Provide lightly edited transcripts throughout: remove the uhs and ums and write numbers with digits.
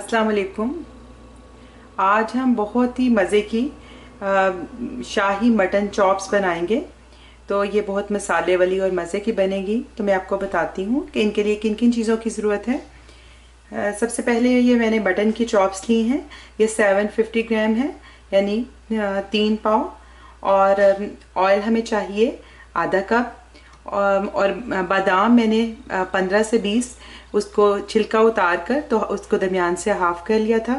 अस्सलाम वालेकुम। आज हम बहुत ही मज़े की शाही मटन चॉप्स बनाएंगे। तो ये बहुत मसाले वाली और मज़े की बनेगी। तो मैं आपको बताती हूँ कि इनके लिए किन किन चीज़ों की ज़रूरत है। सबसे पहले ये मैंने मटन की चॉप्स ली हैं। ये 750 ग्राम है, यानी 3 पाव। और ऑयल हमें चाहिए आधा कप। और बादाम मैंने 15 से 20 उसको छिलका उतार कर तो उसको दरमियान से हाफ कर लिया था।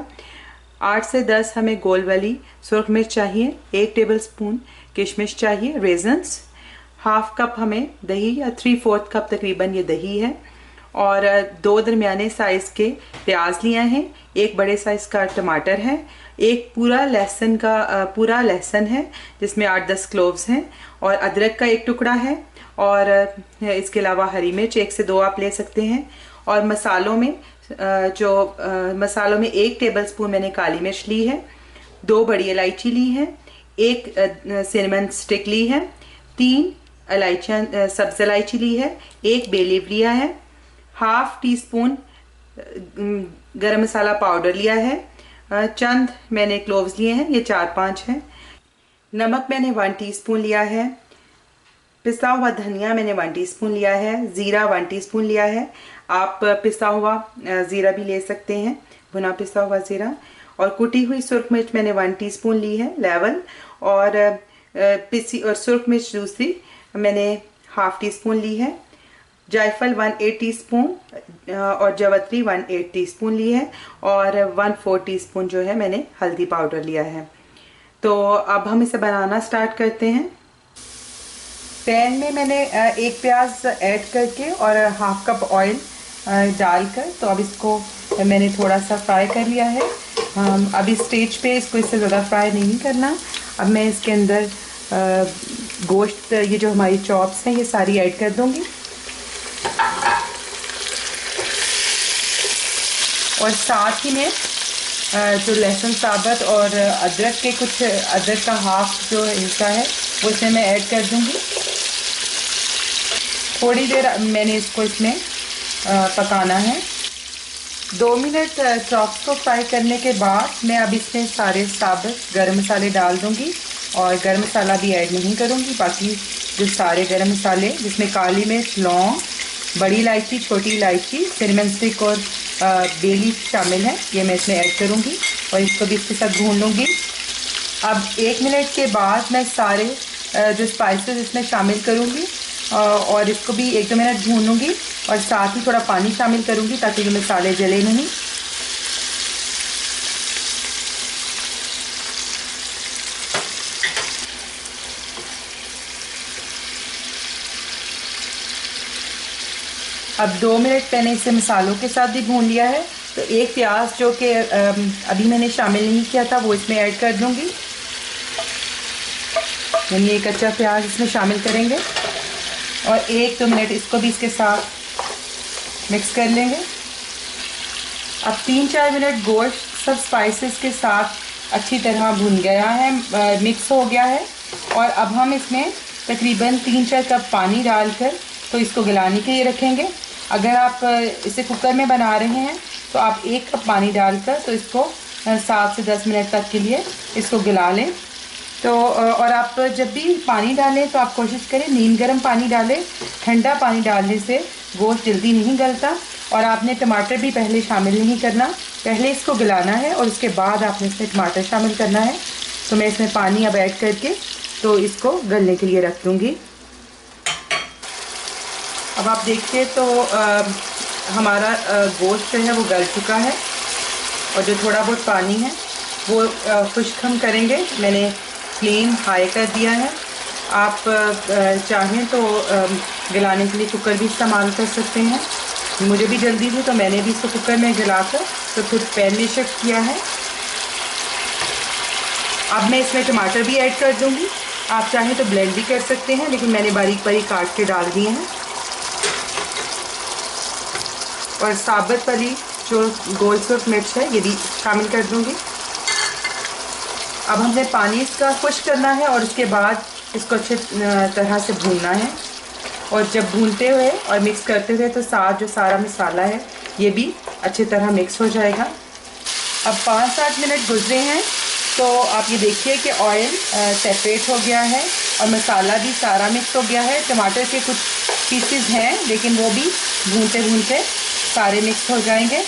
8 से 10 हमें गोल वाली सुरख मिर्च चाहिए। 1 टेबलस्पून किशमिश चाहिए, रेजन्स। हाफ कप हमें दही या 3/4 कप तकरीबन ये दही है। और 2 दरमियाने साइज़ के प्याज लिए हैं। 1 बड़े साइज़ का टमाटर है। एक पूरा लहसुन है जिसमें 8-10 क्लोव्स हैं। और अदरक का 1 टुकड़ा है। और इसके अलावा हरी मिर्च 1 से 2 आप ले सकते हैं। और मसालों में 1 टेबलस्पून मैंने काली मिर्च ली है, 2 बड़ी इलायची ली है, 1 सिनेमन स्टिक ली है, 3 इलायचियाँ सब्ज़ इलायची ली है, 1 बे लीफ लिया है, हाफ टी स्पून गरम मसाला पाउडर लिया है, चंद मैंने क्लोव्स लिए हैं, ये 4-5 हैं। नमक मैंने 1 टीस्पून लिया है। पिसा हुआ धनिया मैंने 1 टीस्पून लिया है। ज़ीरा 1 टीस्पून लिया है। आप पिसा हुआ ज़ीरा भी ले सकते हैं, भुना पिसा हुआ ज़ीरा। और कुटी हुई सुरख मिर्च मैंने 1 टीस्पून ली है, लेवल। और पिसी और सुरख मिर्च दूसरी मैंने हाफ टी स्पून ली है। जायफल 1/8 टीस्पून और जवत्री 1/8 टीस्पून ली है। और 1/4 टीस्पून जो है मैंने हल्दी पाउडर लिया है। तो अब हम इसे बनाना स्टार्ट करते हैं। पैन में मैंने 1 प्याज ऐड करके और हाफ कप ऑयल डालकर, तो अब इसको मैंने थोड़ा सा फ्राई कर लिया है। अब इस स्टेज पे इसको इससे ज़्यादा फ्राई नहीं करना। अब मैं इसके अंदर गोश्त, ये जो हमारी चॉप्स हैं, ये सारी ऐड कर दूंगी। और साथ ही में जो लहसुन साबुत और अदरक का हाफ जो हिस्सा है वो इसमें मैं ऐड कर दूंगी। थोड़ी देर मैंने इसको इसमें पकाना है। 2 मिनट चॉप्स को फ्राई करने के बाद मैं अब इसमें सारे साबुत गरम मसाले डाल दूंगी। और गरम मसाला भी ऐड नहीं करूंगी, बाकी जो सारे गरम मसाले जिसमें काली मिर्च, लौंग, बड़ी इलायची, छोटी इलायची, सिनेमन स्टिक और बे लीफ शामिल है, ये मैं इसमें ऐड करूंगी। और इसको भी इसके साथ भून लूँगी। अब 1 मिनट के बाद मैं सारे जो स्पाइसेस इसमें शामिल करूँगी और इसको भी 1-2 मिनट भूनूंगी। और साथ ही थोड़ा पानी शामिल करूंगी ताकि ये मसाले जले नहीं। अब 2 मिनट मैंने इसे मसालों के साथ भी भून लिया है। तो 1 प्याज जो कि अभी मैंने शामिल नहीं किया था वो इसमें ऐड कर दूंगी, यानी 1 कच्चा प्याज इसमें शामिल करेंगे। और 1-2 मिनट इसको भी इसके साथ मिक्स कर लेंगे। अब 3-4 मिनट गोश्त सब स्पाइसेस के साथ अच्छी तरह भुन गया है, मिक्स हो गया है। और अब हम इसमें तकरीबन 3-4 कप पानी डालकर तो इसको गलाने के लिए रखेंगे। अगर आप इसे कुकर में बना रहे हैं तो आप 1 कप पानी डालकर तो इसको 7 से 10 मिनट तक के लिए इसको गला लें। तो और आप जब भी पानी डालें तो आप कोशिश करें नीम गर्म पानी डालें। ठंडा पानी डालने से गोश्त जल्दी नहीं गलता। और आपने टमाटर भी पहले शामिल नहीं करना, पहले इसको गलाना है और उसके बाद आपने इसमें टमाटर शामिल करना है। तो मैं इसमें पानी अब ऐड करके तो इसको गलने के लिए रख दूँगी। अब आप देखिए तो हमारा गोश्त जो है वो गल चुका है। और जो थोड़ा बहुत पानी है वो खुश्क हम करेंगे। मैंने फ्लेम हाई कर दिया है। आप चाहें तो गलाने के लिए कुकर भी इस्तेमाल कर सकते हैं। मुझे भी जल्दी थी तो मैंने भी इसको कुकर में गलाकर तो फिर पैन में शिफ्ट किया है। अब मैं इसमें टमाटर भी ऐड कर दूंगी। आप चाहें तो ब्लेंड भी कर सकते हैं, लेकिन मैंने बारीक बारीक काट के डाल दिए हैं। और साबुत वाली जो गोल सुरख मिर्च है ये भी शामिल कर दूंगी। अब हमें पानी इसका खुश्क करना है और उसके बाद इसको अच्छे तरह से भूनना है। और जब भूनते हुए और मिक्स करते हुए तो साथ जो सारा मसाला है ये भी अच्छी तरह मिक्स हो जाएगा। अब 5-7 मिनट गुजरे हैं तो आप ये देखिए कि ऑयल सेपरेट हो गया है और मसाला भी सारा मिक्स हो गया है। टमाटर के कुछ पीसेस हैं लेकिन वो भी भूनते भूनते सारे मिक्स हो जाएंगे।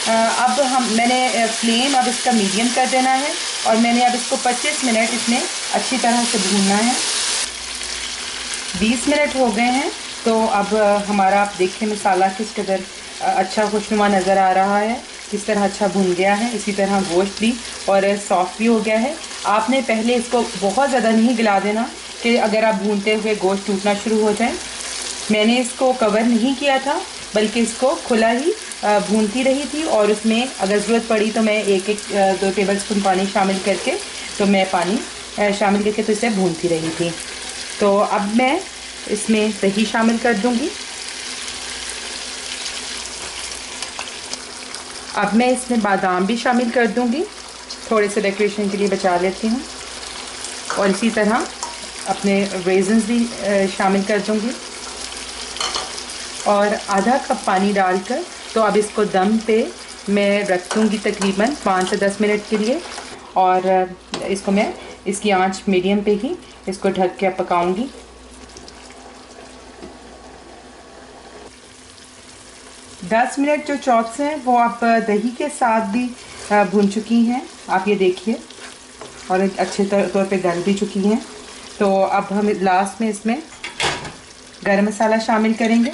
अब मैंने फ्लेम अब इसका मीडियम कर देना है और मैंने अब इसको 25 मिनट इसमें अच्छी तरह से भूनना है। 20 मिनट हो गए हैं तो अब हमारा आप देखिए मसाला किस कदर अच्छा खुशनुमा नज़र आ रहा है, किस तरह अच्छा भुन गया है। इसी तरह गोश्त भी और सॉफ्ट भी हो गया है। आपने पहले इसको बहुत ज़्यादा नहीं गला देना कि अगर आप भूनते हुए गोश्त टूटना शुरू हो जाए। मैंने इसको कवर नहीं किया था बल्कि इसको खुला ही भूनती रही थी और उसमें अगर ज़रूरत पड़ी तो मैं 1-2 टेबलस्पून पानी शामिल करके तो इसे भूनती रही थी। तो अब मैं इसमें दही शामिल कर दूंगी। अब मैं इसमें बादाम भी शामिल कर दूंगी, थोड़े से डेकोरेशन के लिए बचा लेती हूँ। और इसी तरह अपने रेज़न्स भी शामिल कर दूंगी और आधा कप पानी डालकर तो अब इसको दम पे मैं रख दूँगी तकरीबन 5 से 10 मिनट के लिए। और इसको मैं इसकी आंच मीडियम पे ही इसको ढक के पकाऊंगी। दस मिनट जो चॉप्स हैं वो आप दही के साथ भी भून चुकी हैं, आप ये देखिए, और अच्छे तौर पे गल भी चुकी हैं। तो अब हम लास्ट में इसमें गरम मसाला शामिल करेंगे।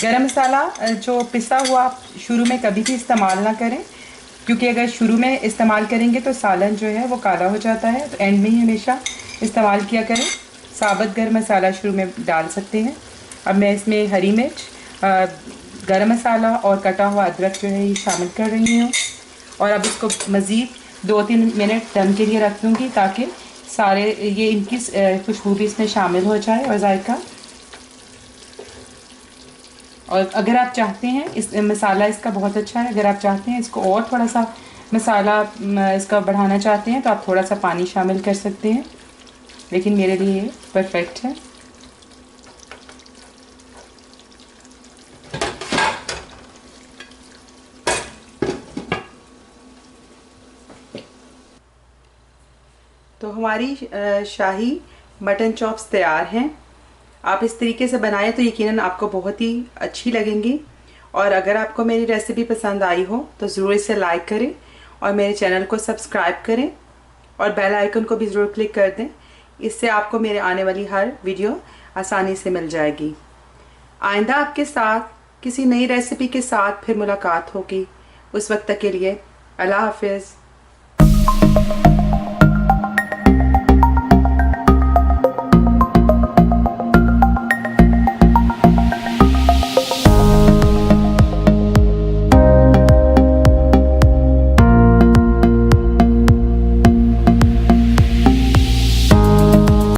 गरम मसाला जो पिसा हुआ आप शुरू में कभी भी इस्तेमाल ना करें, क्योंकि अगर शुरू में इस्तेमाल करेंगे तो सालन जो है वो काला हो जाता है। तो एंड में ही हमेशा इस्तेमाल किया करें। साबुत गरम मसाला शुरू में डाल सकते हैं। अब मैं इसमें हरी मिर्च, गरम मसाला और कटा हुआ अदरक जो है ये शामिल कर रही हूँ। और अब इसको मज़ीद 2-3 मिनट दम के लिए रख दूँगी ताकि सारे ये इनकी खुशबू भी इसमें शामिल हो जाए और जायका। और अगर आप चाहते हैं इस मसाला इसका बहुत अच्छा है, अगर आप चाहते हैं इसको और थोड़ा सा मसाला इसका बढ़ाना चाहते हैं तो आप थोड़ा सा पानी शामिल कर सकते हैं, लेकिन मेरे लिए ये परफेक्ट है। तो हमारी शाही मटन चॉप्स तैयार हैं। आप इस तरीके से बनाएं तो यकीनन आपको बहुत ही अच्छी लगेंगी। और अगर आपको मेरी रेसिपी पसंद आई हो तो ज़रूर इसे लाइक करें और मेरे चैनल को सब्सक्राइब करें और बेल आइकन को भी ज़रूर क्लिक कर दें। इससे आपको मेरे आने वाली हर वीडियो आसानी से मिल जाएगी। आइंदा आपके साथ किसी नई रेसिपी के साथ फिर मुलाकात होगी। उस वक्त तक के लिए अल्लाह हाफिज़।